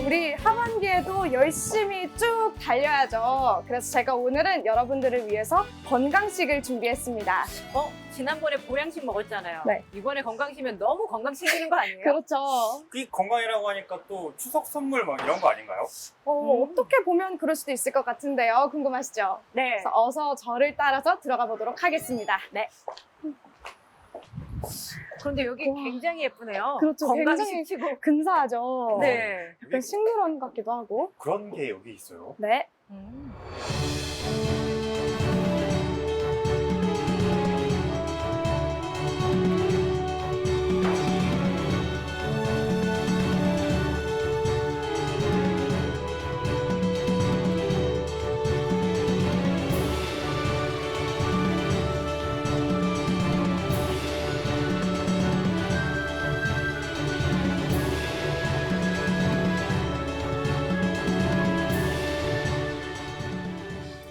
우리 하반기에도 열심히 쭉 달려야죠. 그래서 제가 오늘은 여러분들을 위해서 건강식을 준비했습니다. 지난번에 보양식 먹었잖아요. 네. 이번에 건강식이면 너무 건강 챙기는 거 아니에요? 그렇죠. 이 건강이라고 하니까 또 추석 선물 막 이런 거 아닌가요? 어떻게 보면 그럴 수도 있을 것 같은데요. 궁금하시죠? 네. 그래서 어서 저를 따라서 들어가 보도록 하겠습니다. 네. 그런데 여기 와. 굉장히 예쁘네요. 그렇죠. 건강식 굉장히 치고. 근사하죠. 네. 약간 식물원 같기도 하고. 그런 게 여기 있어요. 네.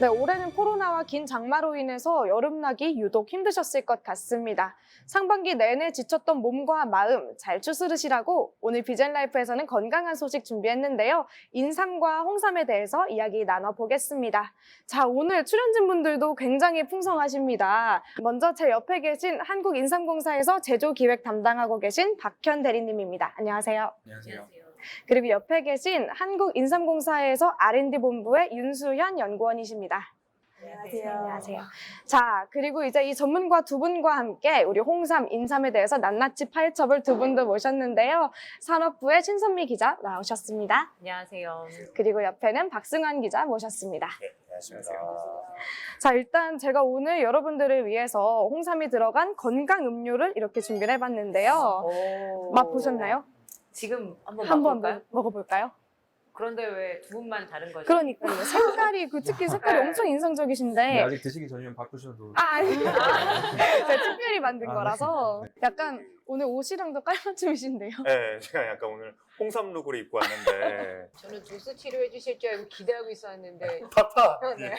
네, 올해는 코로나와 긴 장마로 인해서 여름나기 유독 힘드셨을 것 같습니다. 상반기 내내 지쳤던 몸과 마음 잘 추스르시라고 오늘 비젠라이프에서는 건강한 소식 준비했는데요. 인삼과 홍삼에 대해서 이야기 나눠보겠습니다. 자, 오늘 출연진분들도 굉장히 풍성하십니다. 먼저 제 옆에 계신 한국인삼공사에서 제조기획 담당하고 계신 박현 대리님입니다. 안녕하세요. 안녕하세요. 그리고 옆에 계신 한국인삼공사에서 R&D 본부의 윤수현 연구원이십니다. 안녕하세요. 자, 그리고 이제 이 전문가 두 분과 함께 우리 홍삼, 인삼에 대해서 낱낱이 파헤쳐볼 두 분도 모셨는데요. 산업부의 신선미 기자 나오셨습니다. 안녕하세요. 그리고 옆에는 박승환 기자 모셨습니다. 네, 안녕하세요. 자, 일단 제가 오늘 여러분들을 위해서 홍삼이 들어간 건강 음료를 이렇게 준비를 해봤는데요. 맛보셨나요? 지금 한번 한번 맛볼까요? 먹어볼까요? 그런데 왜 두 분만 다른 거죠? 그러니까요. 색깔이, 특히 색깔이 네. 엄청 인상적이신데. 네, 아직 드시기 전이면 바꾸셔도. 아닙니다. 제가 특별히 만든 아, 거라서. 네. 약간 오늘 옷이랑도 깔맞춤이신데요. 네, 제가 약간 오늘 홍삼 룩을 입고 왔는데 저는 주스 치료해 주실 줄 알고 기대하고 있었는데. 파파. 네.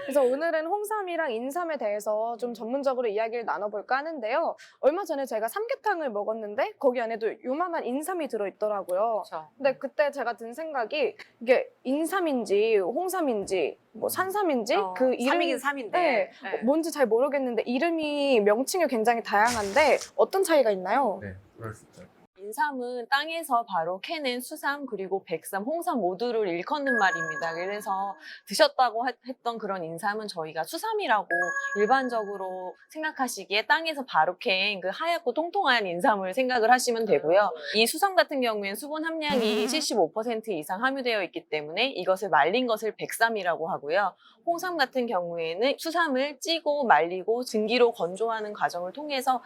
그래서 오늘은 홍삼이랑 인삼에 대해서 좀 전문적으로 이야기를 나눠볼까 하는데요. 얼마 전에 제가 삼계탕을 먹었는데 거기 안에도 요만한 인삼이 들어있더라고요. 그렇죠. 근데 그때 제가 든 생각이 이게 인삼인지 홍삼인지 뭐 산삼인지 그 이름 삼이긴 삼인데. 네. 뭔지 잘 모르겠는데 이름이 명칭이 굉장히 다양한데 어떤 차이가 있나요? 네, 그럴 수 있죠. 인삼은 땅에서 바로 캐낸 수삼 그리고 백삼, 홍삼 모두를 일컫는 말입니다. 그래서 드셨다고 했던 그런 인삼은 저희가 수삼이라고 일반적으로 생각하시기에 땅에서 바로 캔 그 하얗고 통통한 인삼을 생각을 하시면 되고요. 이 수삼 같은 경우에는 수분 함량이 75% 이상 함유되어 있기 때문에 이것을 말린 것을 백삼이라고 하고요. 홍삼 같은 경우에는 수삼을 찌고 말리고 증기로 건조하는 과정을 통해서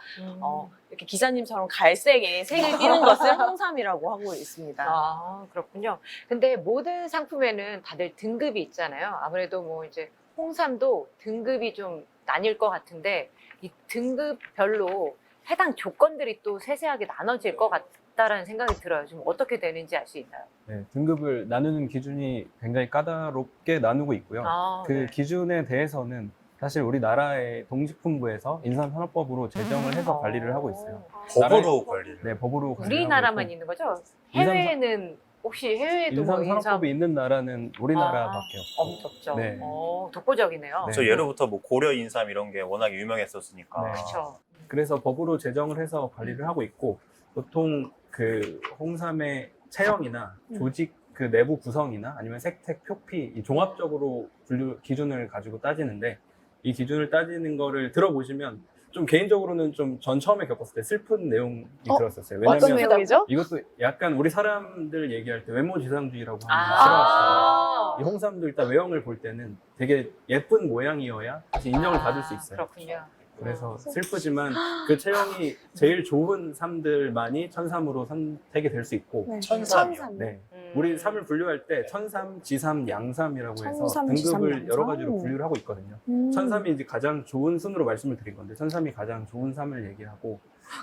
이렇게 기사님처럼 갈색의 색을 띠는 것을 홍삼이라고 하고 있습니다. 아, 그렇군요. 근데 모든 상품에는 다들 등급이 있잖아요. 아무래도 뭐 이제 홍삼도 등급이 좀 나뉠 것 같은데 이 등급별로 해당 조건들이 또 세세하게 나눠질 것 같다라는 생각이 들어요. 좀 어떻게 되는지 알 수 있나요? 네, 등급을 나누는 기준이 굉장히 까다롭게 나누고 있고요. 그 네. 기준에 대해서는 사실 우리나라의 동식품부에서 인삼산업법으로 제정을 해서 관리를 하고 있어요. 법으로 관리를. 네, 법으로 관리를 우리나라만 하고 있고, 있는 거죠? 해외에는 혹시 해외에도 뭐 인삼 인삼산업법이 있는 나라는 우리나라밖에 없고. 없죠. 네. 독보적이네요. 네. 저 예로부터 뭐 고려 인삼 이런 게 워낙 유명했었으니까. 네. 그렇죠. 그래서 법으로 제정을 해서 관리를 하고 있고, 보통 그 홍삼의 체형이나 조직 그 내부 구성이나 아니면 색택, 표피 이 종합적으로 기준을 가지고 따지는데, 이 기준을 따지는 거를 들어보시면 좀 개인적으로는 좀 전 처음에 겪었을 때 슬픈 내용이 들었었어요. 어떤 왜냐면 내용이죠? 이것도 약간 우리 사람들 얘기할 때 외모 지상주의라고 하는 거 싫어하시잖아요. 이 홍삼도 일단 외형을 볼 때는 되게 예쁜 모양이어야 사실 인정을 받을 수 있어요. 그렇군요. 그래서 슬프지만 그 체형이 제일 좋은 삼들만이 천삼으로 선택이 될 수 있고, 네. 천삼이요? 천삼. 네. 우리 삼을 분류할 때 천삼, 지삼, 양삼이라고 해서 천삼, 지삼, 등급을 양삼. 여러 가지로 분류를 하고 있거든요. 천삼이 이제 가장 좋은 순으로 말씀을 드린 건데, 천삼이 가장 좋은 삼을 얘기하고,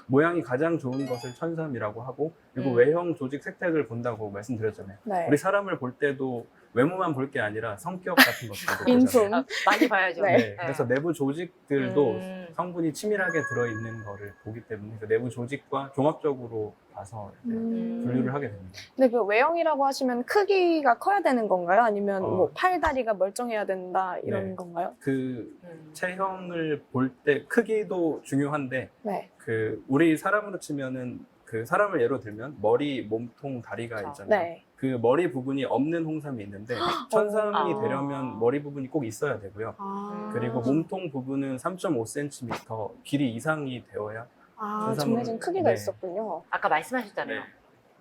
모양이 가장 좋은 것을 천삼이라고 하고, 그리고 외형, 조직, 색택을 본다고 말씀드렸잖아요. 네. 우리 사람을 볼 때도 외모만 볼 게 아니라 성격 같은 것들도 인품. 보잖아요. 아, 많이 봐야죠. 네. 네, 그래서 내부 조직들도 음. 성분이 치밀하게 들어있는 거를 보기 때문에 그 내부 조직과 종합적으로 봐서 이제 분류를 하게 됩니다. 근데 그 외형이라고 하시면 크기가 커야 되는 건가요? 아니면 뭐 팔, 다리가 멀쩡해야 된다 이런 네. 건가요? 그 체형을 볼 때 크기도 중요한데 네. 그 우리 사람으로 치면은 그 사람을 예로 들면 머리, 몸통, 다리가 그렇죠. 있잖아요. 네. 그 머리 부분이 없는 홍삼이 있는데 천삼이 아. 되려면 머리 부분이 꼭 있어야 되고요. 아. 그리고 몸통 부분은 3.5cm 길이 이상이 되어야 아, 천삼으로- 정해진 크기가 네. 있었군요. 아까 말씀하셨잖아요. 네.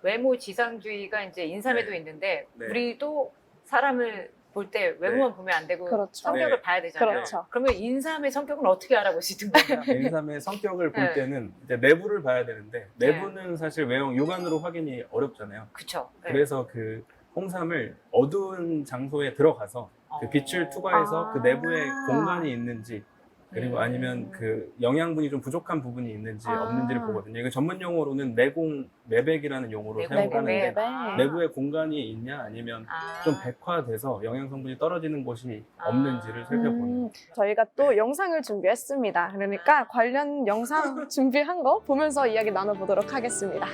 외모 지상주의가 이제 인삼에도 네. 있는데 네. 우리도 사람을 볼 때 외모만 보면 안 되고 그렇죠. 성격을 네. 봐야 되잖아요. 그렇죠. 그러면 인삼의 성격은 어떻게 알아볼 수 있는 거예요? 인삼의 성격을 볼 네. 때는 이제 내부를 봐야 되는데 네. 내부는 사실 외형 육안으로 확인이 어렵잖아요. 그쵸. 네. 그래서 그 홍삼을 어두운 장소에 들어가서 그 빛을 투과해서 아. 그 내부에 공간이 있는지 그리고 음. 아니면 그 영양분이 좀 부족한 부분이 있는지 아. 없는지를 보거든요. 이거 전문 용어로는 내공 매백이라는 용어로 내공 사용을 매백. 하는데 아. 내부에 공간이 있냐 아니면 아. 좀 백화돼서 영양 성분이 떨어지는 곳이 없는지를 살펴보는 저희가 또 영상을 준비했습니다. 그러니까 관련 영상 준비한 거 보면서 이야기 나눠보도록 하겠습니다.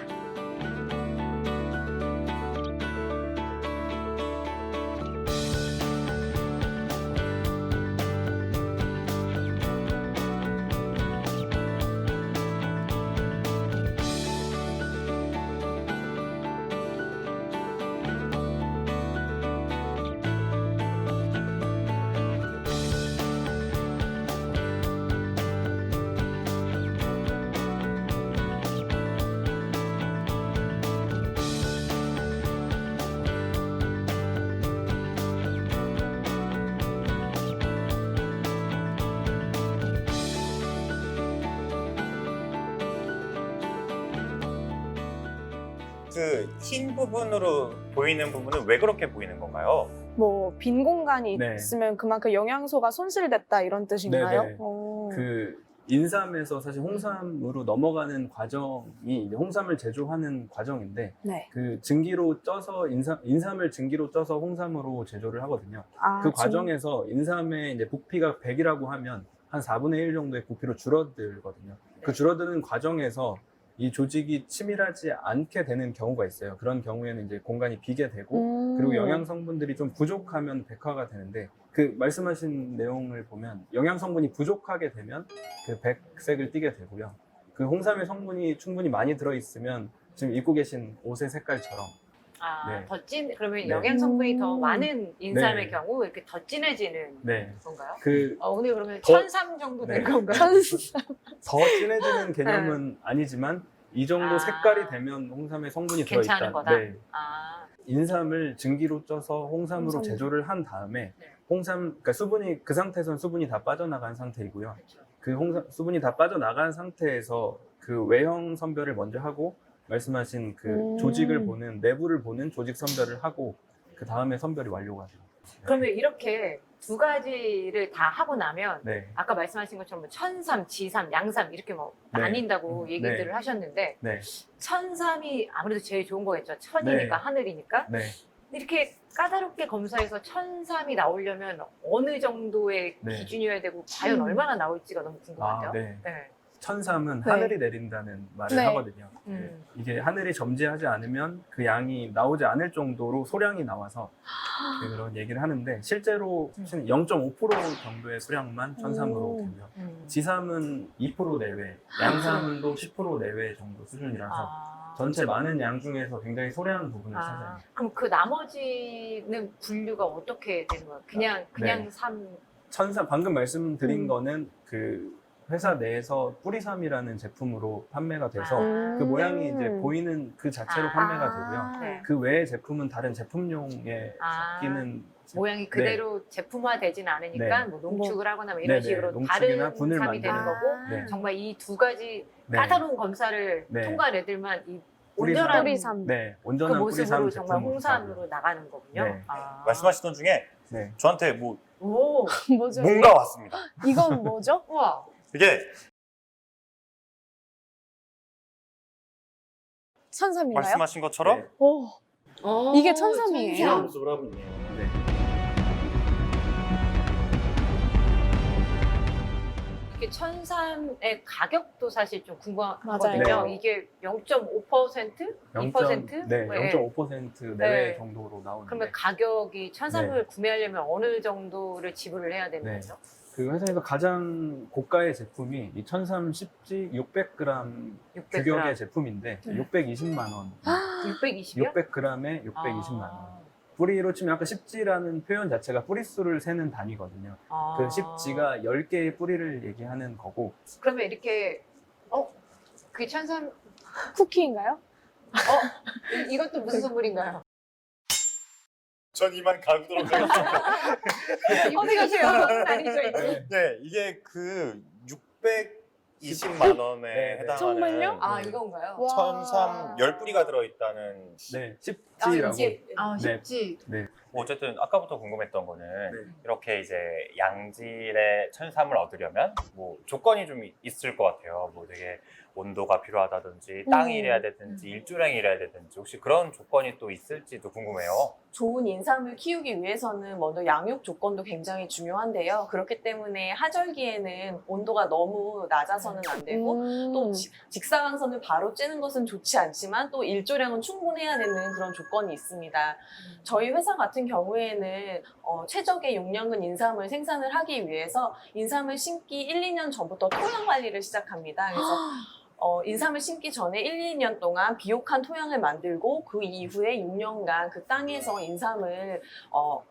그 흰 부분으로 보이는 부분은 왜 그렇게 보이는 건가요? 뭐 빈 공간이 네. 있으면 그만큼 영양소가 손실됐다 이런 뜻인가요? 네네. 오. 그 인삼에서 사실 홍삼으로 넘어가는 과정이 이제 홍삼을 제조하는 과정인데 네. 그 증기로 쪄서 인삼을 증기로 쪄서 홍삼으로 제조를 하거든요. 아, 그 과정에서 인삼의 이제 부피가 100이라고 하면 한 4분의 1 정도의 부피로 줄어들거든요. 그 줄어드는 과정에서 이 조직이 치밀하지 않게 되는 경우가 있어요. 그런 경우에는 이제 공간이 비게 되고 그리고 영양 성분들이 좀 부족하면 백화가 되는데 그 말씀하신 내용을 보면 영양 성분이 부족하게 되면 그 백색을 띠게 되고요. 그 홍삼의 성분이 충분히 많이 들어 있으면 지금 입고 계신 옷의 색깔처럼 아, 네. 더 찐, 그러면 네. 영양 성분이 더 많은 인삼의 네. 경우 이렇게 더 진해지는 네. 건가요? 그 오늘 그러면 더- 1003 정도 네. 되는 건가요? 더 진해지는 개념은 아니지만 이 정도 아. 색깔이 되면 홍삼의 성분이 들어있다. 괜찮은 거다? 네. 아, 인삼을 증기로 쪄서 홍삼으로 홍삼. 제조를 한 다음에 네. 홍삼, 그러니까 수분이 그 상태에서는 수분이 다 빠져나간 상태이고요. 그렇죠. 그 홍삼 수분이 다 빠져나간 상태에서 그 외형 선별을 먼저 하고 말씀하신 그 조직을 보는 내부를 보는 조직 선별을 하고 그 다음에 선별이 완료가 돼요. 그러면 이렇게 두 가지를 다 하고 나면 네, 아까 말씀하신 것처럼 뭐 천삼, 지삼, 양삼 이렇게 뭐 네. 나뉜다고 얘기들을 네. 하셨는데 네, 천삼이 아무래도 제일 좋은 거겠죠. 천이니까 네. 하늘이니까. 네. 이렇게 까다롭게 검사해서 천삼이 나오려면 어느 정도의 네. 기준이어야 되고 과연 얼마나 나올지가 너무 궁금한데요. 아, 네. 네. 천삼은 네. 하늘이 내린다는 말을 네. 하거든요. 음. 이게 하늘이 점지하지 않으면 그 양이 나오지 않을 정도로 소량이 나와서 그런 얘기를 하는데 실제로 0.5% 정도의 수량만 천삼으로 되고요. 지삼은 2% 내외, 양삼도 10% 내외 정도 수준이라서 아. 전체 많은 양 중에서 굉장히 소량한 부분을 아, 차지합니다. 그럼 그 나머지는 분류가 어떻게 되는 거예요? 그냥 네. 삼. 천삼 방금 말씀드린 거는 그 회사 내에서 뿌리삼이라는 제품으로 판매가 돼서 그 모양이 이제 보이는 그 자체로 아. 판매가 되고요. 네. 그 외의 제품은 다른 제품용에 아. 섞이는 모양이 그대로 제품화되진 않으니까 네. 뭐 농축을 하거나 뭐 이런 네네, 식으로 농축이나 다른 분을 삼이 되는 만드는 거고 네. 정말 이 두 가지 네. 까다로운 검사를 네. 통과한 애들만 이 뿌리삼. 온전한 뿌리삼. 네, 그 온전한 모습으로 뿌리삼 정말 제품으로 홍삼으로 나가는 거군요. 네. 아. 말씀하시던 중에 네. 저한테 뭐 오, 뭐죠? 뭔가 왔습니다. 이건 뭐죠? 우와. 이게 천삼인가요? 말씀하신 것처럼 네. 오, 어, 이게 천삼이에요? 천삼. 소라분이에요. 네. 이게 천삼의 가격도 사실 좀 맞아요. 궁금하거든요. 네. 이게 0.5%? 2%? 네, 네. 0.5% 내외 네. 정도로 나오는데 그러면 가격이 천삼을 네. 구매하려면 어느 정도를 지불을 해야 되는 네. 거죠? 그 회사에서 가장 고가의 제품이 이 1003 10G 600g 600g. 규격의 제품인데 네. 620만 원. 620이요? 600g에 620만 원. 뿌리로 치면 아까 10G라는 표현 자체가 뿌리수를 세는 단위거든요. 그 10G가 10개의 뿌리를 얘기하는 거고. 그러면 이렇게 그게 천삼 쿠키인가요? 이것도 무슨 선물인가요? 전 이만 가도록 하겠습니다. 어디 가세요? 아니죠 이제. 네, 이게 그 620만 원에 네, 네. 해당하는 정말요? 아 이건가요? 와. 천삼 10뿌리가 들어있다는 네, 아 10G라고. 이제 네. 쉽지. 네. 뭐 어쨌든 아까부터 궁금했던 거는 네. 이렇게 이제 양질의 천삼을 얻으려면 뭐 조건이 좀 있을 것 같아요. 뭐 되게 온도가 필요하다든지 땅이 이래야 되든지 일조량이 이래야 되든지 혹시 그런 조건이 또 있을지도 궁금해요. 좋은 인삼을 키우기 위해서는 먼저 양육 조건도 굉장히 중요한데요. 그렇기 때문에 하절기에는 온도가 너무 낮아서는 안 되고 또 직사광선을 바로 쬐는 것은 좋지 않지만 또 일조량은 충분해야 되는 그런 조건이 있습니다. 저희 회사 같은 경우에는 최적의 용량근 인삼을 생산을 하기 위해서 인삼을 심기 1, 2년 전부터 토양 관리를 시작합니다. 그래서 인삼을 심기 전에 1, 2년 동안 비옥한 토양을 만들고 그 이후에 6년간 그 땅에서 인삼을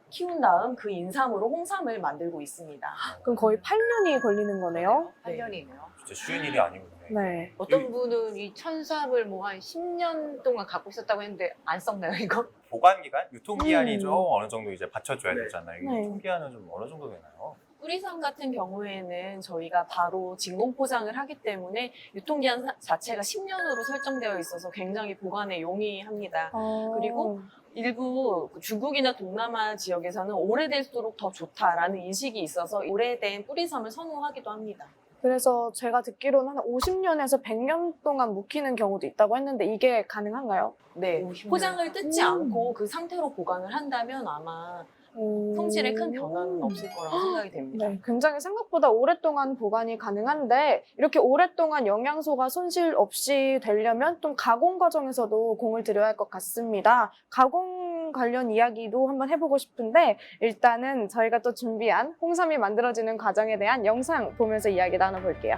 키운 다음 그 인삼으로 홍삼을 만들고 있습니다. 그럼 거의 8년이 걸리는 거네요. 8년이네요. 진짜 쉬운 일이 아니거든요. 네. 어떤 분은 이 천삼을 뭐 한 10년 동안 갖고 있었다고 했는데 안 썩나요 이거? 보관 기간, 유통 기한이 음. 좀 어느 정도 이제 받쳐줘야 네. 되잖아요. 이 네. 유통 기한은 좀 어느 정도 되나요? 뿌리삼 같은 경우에는 저희가 바로 진공 포장을 하기 때문에 유통기한 자체가 10년으로 설정되어 있어서 굉장히 보관에 용이합니다. 그리고 일부 중국이나 동남아 지역에서는 오래될수록 더 좋다라는 인식이 있어서 오래된 뿌리삼을 선호하기도 합니다. 그래서 제가 듣기로는 한 50년에서 100년 동안 묵히는 경우도 있다고 했는데 이게 가능한가요? 네, 50년. 포장을 뜯지 음. 않고 그 상태로 보관을 한다면 아마 품질에 큰 변화는 없을 거라고 생각이 됩니다. 네, 굉장히 생각보다 오랫동안 보관이 가능한데 이렇게 오랫동안 영양소가 손실 없이 되려면 좀 가공 과정에서도 공을 들여야 할 것 같습니다. 가공 관련 이야기도 한번 해보고 싶은데 일단은 저희가 또 준비한 홍삼이 만들어지는 과정에 대한 영상 보면서 이야기 나눠볼게요.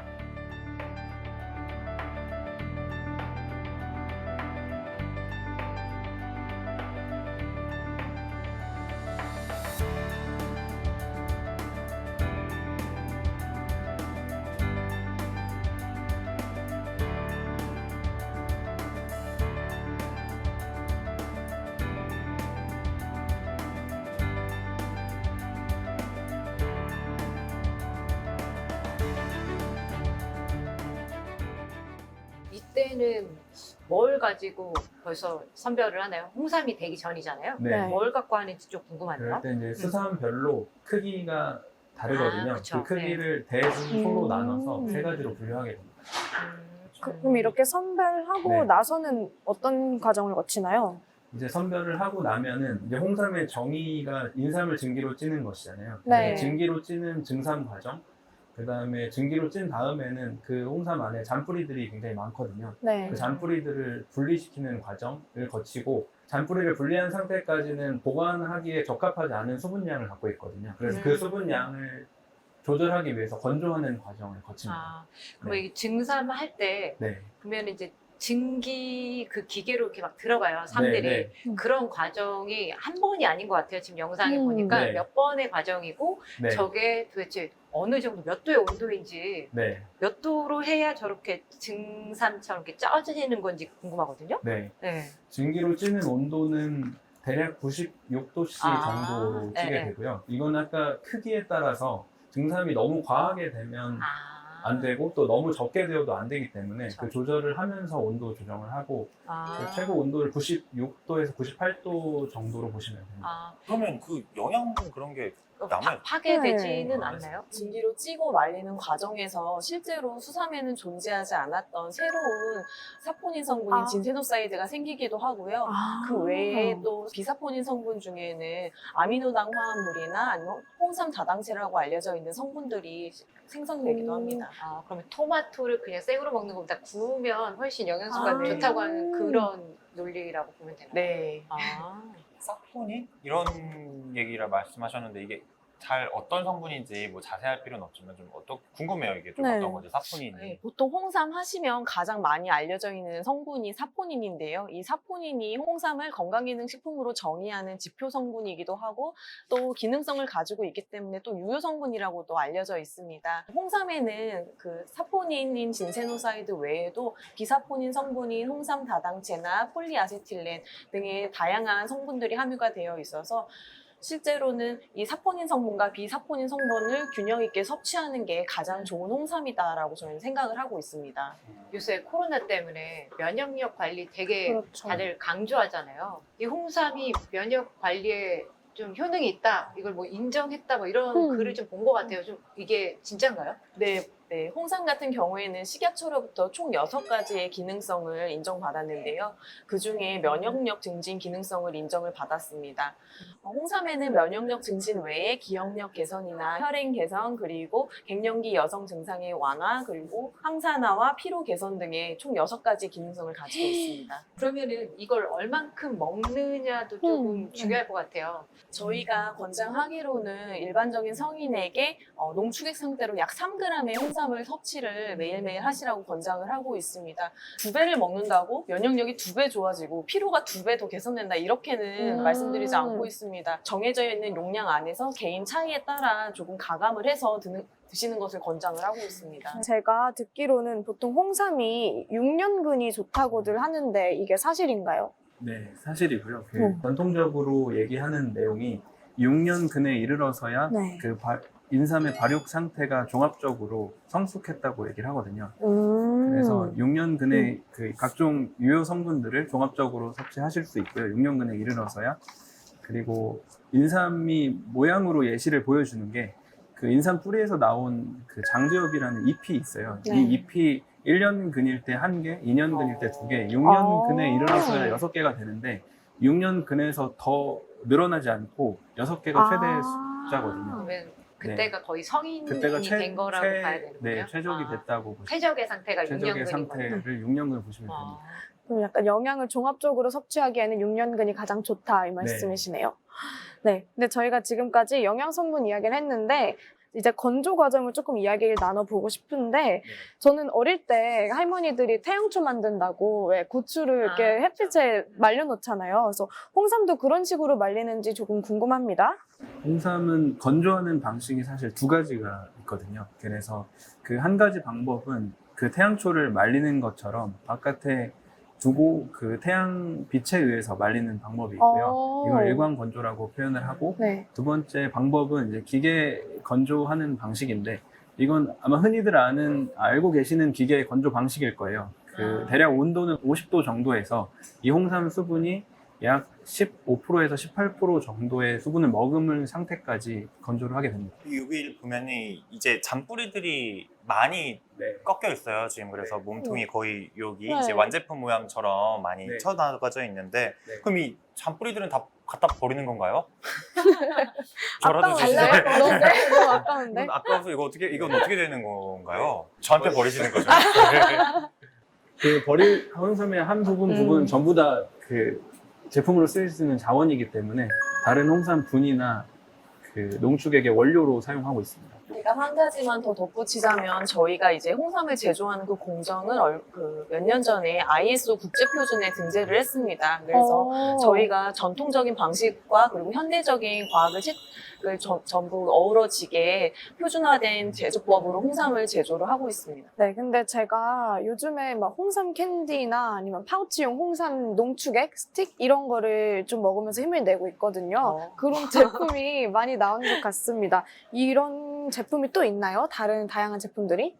이때는 뭘 가지고 벌써 선별을 하나요? 홍삼이 되기 전이잖아요. 네. 뭘 갖고 하는지 좀 궁금하네요. 그럴 때 이제 수삼별로 크기가 다르거든요. 아, 그쵸. 그 크기를 대중소로 음. 나눠서 세 가지로 분류하게 됩니다. 그럼 이렇게 선별하고 네. 나서는 어떤 과정을 거치나요? 이제 선별을 하고 나면은 이제 홍삼의 정의가 인삼을 증기로 찌는 것이잖아요. 네. 증기로 찌는 증삼 과정, 그 다음에 증기로 찐 다음에는 그 홍삼 안에 잔뿌리들이 굉장히 많거든요. 네. 그 잔뿌리들을 분리시키는 과정을 거치고 잔뿌리를 분리한 상태까지는 보관하기에 적합하지 않은 수분량을 갖고 있거든요. 그래서 그 수분량을 조절하기 위해서 건조하는 과정을 거칩니다. 아, 그럼 네. 이 증삼 할 때 네. 보면 이제 증기 그 기계로 이렇게 막 들어가요, 삼들이. 네, 그런 과정이 한 번이 아닌 것 같아요. 지금 영상에 음. 보니까 네. 몇 번의 과정이고 네. 저게 도대체 어느 정도 몇 도의 온도인지 네. 몇 도로 해야 저렇게 증삼처럼 이렇게 짜지는 건지 궁금하거든요. 네. 네. 증기로 찌는 온도는 대략 96도씨 아, 정도로 찌게 네. 되고요. 이건 아까 크기에 따라서 증삼이 너무 과하게 되면 안 되고 또 너무 적게 되어도 안 되기 때문에 그쵸. 그 조절을 하면서 온도 조정을 하고 그 최고 온도를 96도에서 98도 정도로 보시면 됩니다. 아, 그러면 그 영양분 그런 게 남아요. 파괴되지는 네. 않나요? 증기로 찌고 말리는 과정에서 실제로 수삼에는 존재하지 않았던 새로운 사포닌 성분인 아. 진세노사이드가 생기기도 하고요. 아. 그 외에 또 비사포닌 성분 중에는 아미노당 화합물이나 아니면 홍삼 다당체라고 알려져 있는 성분들이 생성되기도 합니다. 아, 그러면 토마토를 그냥 생으로 먹는 것보다 구우면 훨씬 영양소가 아, 네. 좋다고 하는 그런 논리라고 보면 되나요? 네. 아, 사포닌? 이런 얘기를 말씀하셨는데 이게 잘 어떤 성분인지 뭐 자세할 필요는 없지만 좀 궁금해요. 이게 좀 네. 어떤 건지 사포닌이. 네, 보통 홍삼 하시면 가장 많이 알려져 있는 성분이 사포닌인데요. 이 사포닌이 홍삼을 건강기능식품으로 정의하는 지표 성분이기도 하고 또 기능성을 가지고 있기 때문에 또 유효 성분이라고도 알려져 있습니다. 홍삼에는 그 사포닌인 진세노사이드 외에도 비사포닌 성분인 홍삼 다당체나 폴리아세틸렌 등의 다양한 성분들이 함유가 되어 있어서 실제로는 이 사포닌 성분과 비사포닌 성분을 균형 있게 섭취하는 게 가장 좋은 홍삼이다라고 저는 생각을 하고 있습니다. 요새 코로나 때문에 면역력 관리 되게 그렇죠. 다들 강조하잖아요. 이 홍삼이 면역 관리에 좀 효능이 있다, 이걸 뭐 인정했다, 뭐 이런 글을 좀 본 것 같아요. 좀 이게 진짠가요? 네, 홍삼 같은 경우에는 식약처로부터 총 6가지의 기능성을 인정받았는데요. 그중에 면역력 증진 기능성을 인정을 받았습니다. 홍삼에는 면역력 증진 외에 기억력 개선이나 혈행 개선, 그리고 갱년기 여성 증상의 완화, 그리고 항산화와 피로 개선 등의 총 6가지 기능성을 가지고 있습니다. 그러면은 이걸 얼만큼 먹느냐도 조금 중요할 것 같아요. 저희가 권장하기로는 일반적인 성인에게 농축액 상태로 약 3g의 홍삼을 섭취를 매일매일 하시라고 권장을 하고 있습니다. 2배를 먹는다고 면역력이 2배 좋아지고 피로가 2배 더 개선된다, 이렇게는 말씀드리지 않고 있습니다. 정해져 있는 용량 안에서 개인 차이에 따라 조금 가감을 해서 드시는 것을 권장을 하고 있습니다. 제가 듣기로는 보통 홍삼이 6년근이 좋다고들 하는데 이게 사실인가요? 네, 사실이고요. 전통적으로 얘기하는 내용이 6년근에 이르러서야 네. 그 인삼의 발육 상태가 종합적으로 성숙했다고 얘기를 하거든요. 그래서 6년근에 그 각종 유효 성분들을 종합적으로 섭취하실 수 있고요. 6년근에 이르러서야. 그리고 인삼이 모양으로 예시를 보여주는 게 그 인삼 뿌리에서 나온 그 장두엽이라는 잎이 있어요. 네. 이 잎이 1년 근일 때 1개, 2년 근일 때 2개, 6년 근에 이르러서야 6개가 되는데 6년 근에서 더 늘어나지 않고 6개가 최대 숫자거든요. 그러면 그때가 거의 성인이 그때가 된 거라고 봐야 되는군요. 네, 최적이 아, 됐다고 보시면 최적의 상태가 최적의 6년근인 상태를 6년근 보시면 아, 됩니다. 그럼 약간 영양을 종합적으로 섭취하기에는 6년근이 가장 좋다 이 말씀이시네요. 네. 근데 저희가 지금까지 영양 성분 이야기를 했는데 이제 건조 과정을 조금 이야기를 나눠보고 싶은데 저는 어릴 때 할머니들이 태양초 만든다고 왜 고추를 이렇게 햇빛에 말려놓잖아요. 그래서 홍삼도 그런 식으로 말리는지 조금 궁금합니다. 홍삼은 건조하는 방식이 사실 2가지가 있거든요. 그래서 그 한 가지 방법은 그 태양초를 말리는 것처럼 바깥에 두고 그 태양 빛에 의해서 말리는 방법이 있고요. 이걸 일광 건조라고 표현을 하고 네. 두 번째 방법은 이제 기계 건조하는 방식인데 이건 아마 흔히들 알고 계시는 기계 건조 방식일 거예요. 그 대략 온도는 50도 정도에서 이 홍삼 수분이 약 15%에서 18% 정도의 수분을 머금을 상태까지 건조를 하게 됩니다. 여기 보면은 이제 잔뿌리들이 많이 꺾여 있어요. 지금 그래서 몸통이 거의 여기 네. 이제 완제품 모양처럼 많이 네. 쳐나가져 있는데 네. 그럼 이 잔뿌리들은 다 갖다 버리는 건가요? 아까운데? 주세요. 너무 아까운데? 이건 아까워서 이건 어떻게 되는 건가요? 저한테 버리시는 거죠? 그 버릴 홍삼의 한 부분 전부 다 그 제품으로 쓰일 수 있는 자원이기 때문에 다른 홍삼 분이나 그 농축액의 원료로 사용하고 있습니다. 제가 한 가지만 더 덧붙이자면 저희가 이제 홍삼을 제조하는 그 공정을 몇 년 전에 ISO 국제표준에 등재를 했습니다. 그래서 저희가 전통적인 방식과 그리고 현대적인 과학을 전부 어우러지게 표준화된 제조법으로 홍삼을 제조를 하고 있습니다. 네, 근데 제가 요즘에 막 홍삼 캔디나 아니면 파우치용 홍삼 농축액, 스틱 이런 거를 좀 먹으면서 힘을 내고 있거든요. 그런 제품이 많이 나오는 것 같습니다. 이런 제품이 또 있나요? 다양한 제품들이?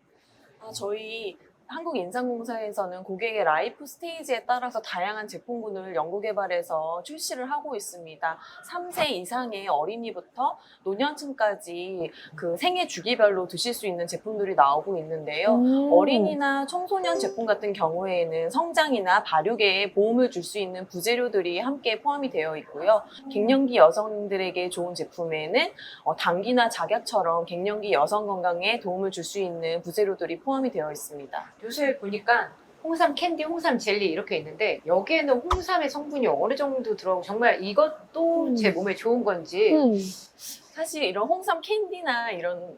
저희 한국인삼공사에서는 고객의 라이프 스테이지에 따라서 다양한 제품군을 연구개발해서 출시를 하고 있습니다. 3세 이상의 어린이부터 노년층까지 그 생애 주기별로 드실 수 있는 제품들이 나오고 있는데요. 어린이나 청소년 제품 같은 경우에는 성장이나 발육에 도움을 줄 수 있는 부재료들이 함께 포함이 되어 있고요. 갱년기 여성들에게 좋은 제품에는 당귀나 작약처럼 갱년기 여성 건강에 도움을 줄 수 있는 부재료들이 포함이 되어 있습니다. 요새 보니까 홍삼 캔디, 홍삼 젤리 이렇게 있는데 여기에는 홍삼의 성분이 어느 정도 들어가고 정말 이것도 제 몸에 좋은 건지 사실 이런 홍삼 캔디나 이런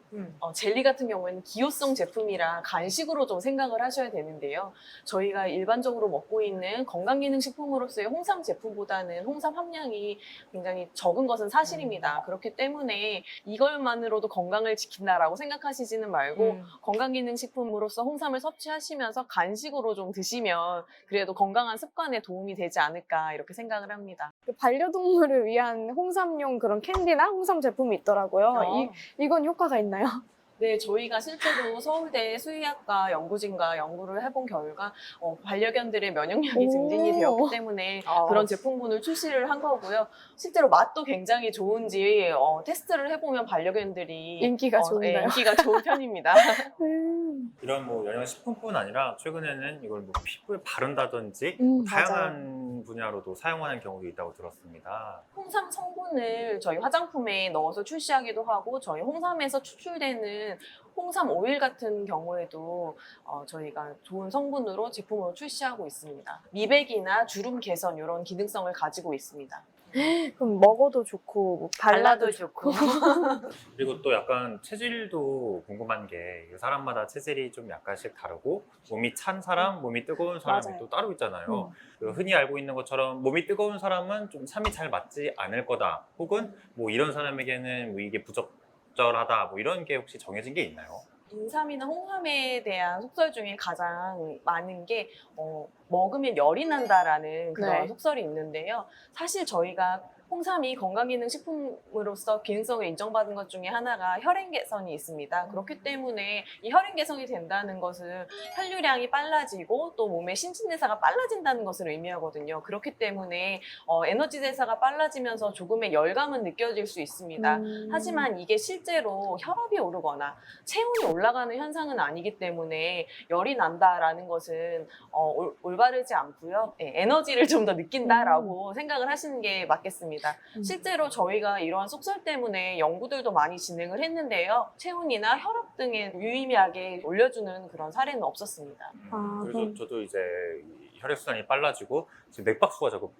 젤리 같은 경우에는 기호성 제품이라 간식으로 좀 생각을 하셔야 되는데요. 저희가 일반적으로 먹고 있는 건강기능식품으로서의 홍삼 제품보다는 홍삼 함량이 굉장히 적은 것은 사실입니다. 그렇기 때문에 이것만으로도 건강을 지킨다라고 생각하시지는 말고 건강기능식품으로서 홍삼을 섭취하시면서 간식으로 좀 드시면 그래도 건강한 습관에 도움이 되지 않을까 이렇게 생각을 합니다. 그 반려동물을 위한 홍삼용 그런 캔디나 홍삼 제품이 있더라고요. 이건 효과가 있나요? 네, 저희가 실제로 서울대 수의학과 연구진과 연구를 해본 결과 반려견들의 면역력이 증진이 되었기 때문에 그런 제품군을 출시를 한 거고요. 실제로 맛도 굉장히 좋은지 테스트를 해보면 반려견들이 인기가 좋은가요? 인기가 좋은 편입니다. 이런 뭐 영양식품뿐 아니라 최근에는 이걸 뭐 피부에 바른다든지 다양한 분야로도 사용하는 경우도 있다고 들었습니다. 홍삼 성분을 저희 화장품에 넣어서 출시하기도 하고 저희 홍삼에서 추출되는 홍삼 오일 같은 경우에도 저희가 좋은 성분으로 제품으로 출시하고 있습니다. 미백이나 주름 개선 이런 기능성을 가지고 있습니다. 그럼 먹어도 좋고 뭐 발라도 좋고. 그리고 또 약간 체질도 궁금한 게 사람마다 체질이 좀 약간씩 다르고 몸이 찬 사람, 몸이 뜨거운 사람이 맞아요. 또 따로 있잖아요. 그 흔히 알고 있는 것처럼 몸이 뜨거운 사람은 좀 삼이 잘 맞지 않을 거다. 혹은 뭐 이런 사람에게는 뭐 이게 부적절하다. 뭐 이런 게 혹시 정해진 게 있나요? 인삼이나 홍삼에 대한 속설 중에 가장 많은 게 먹으면 열이 난다라는 그런 네. 속설이 있는데요. 사실 저희가 홍삼이 건강기능식품으로서 기능성을 인정받은 것 중에 하나가 혈행 개선이 있습니다. 그렇기 때문에 이 혈행 개선이 된다는 것은 혈류량이 빨라지고 또 몸의 신진대사가 빨라진다는 것을 의미하거든요. 그렇기 때문에 에너지 대사가 빨라지면서 조금의 열감은 느껴질 수 있습니다. 하지만 이게 실제로 혈압이 오르거나 체온이 올라가는 현상은 아니기 때문에 열이 난다라는 것은 올바르지 않고요. 에너지를 좀 더 느낀다라고 생각을 하시는 게 맞겠습니다. 실제로 저희가 이러한 속설 때문에 연구들도 많이 진행을 했는데요. 체온이나 혈압 등에 유의미하게 올려주는 그런 사례는 없었습니다. 그래서 저도 이제 혈액순환이 빨라지고 지금 맥박수가 자꾸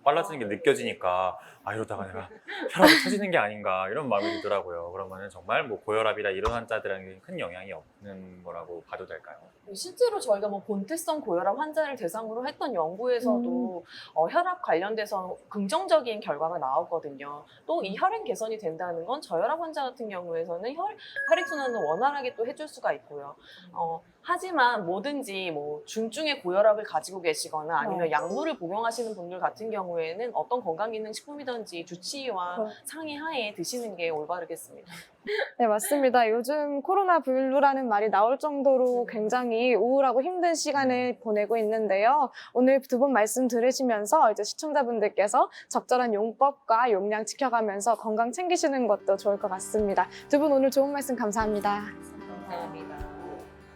빨라지는 게 느껴지니까 이러다가 내가 혈압이 터지는 게 아닌가 이런 마음이 들더라고요. 그러면 정말 뭐 고혈압이나 이런 환자들에게 큰 영향이 없는 거라고 봐도 될까요? 실제로 저희가 뭐 본태성 고혈압 환자를 대상으로 했던 연구에서도 혈압 관련돼서 긍정적인 결과가 나왔거든요. 또 이 혈행 개선이 된다는 건 저혈압 환자 같은 경우에서는 혈액순환을 원활하게 또 해줄 수가 있고요. 하지만 뭐든지 뭐 중증의 고혈압을 가지고 계시거나 아니면 약물을 복용하시는 분들 같은 경우에는 어떤 건강기능식품이든지 주치의와 상의하에 드시는 게 올바르겠습니다. 네, 맞습니다. 요즘 코로나 블루라는 말이 나올 정도로 굉장히 우울하고 힘든 시간을 보내고 있는데요. 오늘 두 분 말씀 들으시면서 이제 시청자분들께서 적절한 용법과 용량 지켜가면서 건강 챙기시는 것도 좋을 것 같습니다. 두 분 오늘 좋은 말씀 감사합니다. 감사합니다.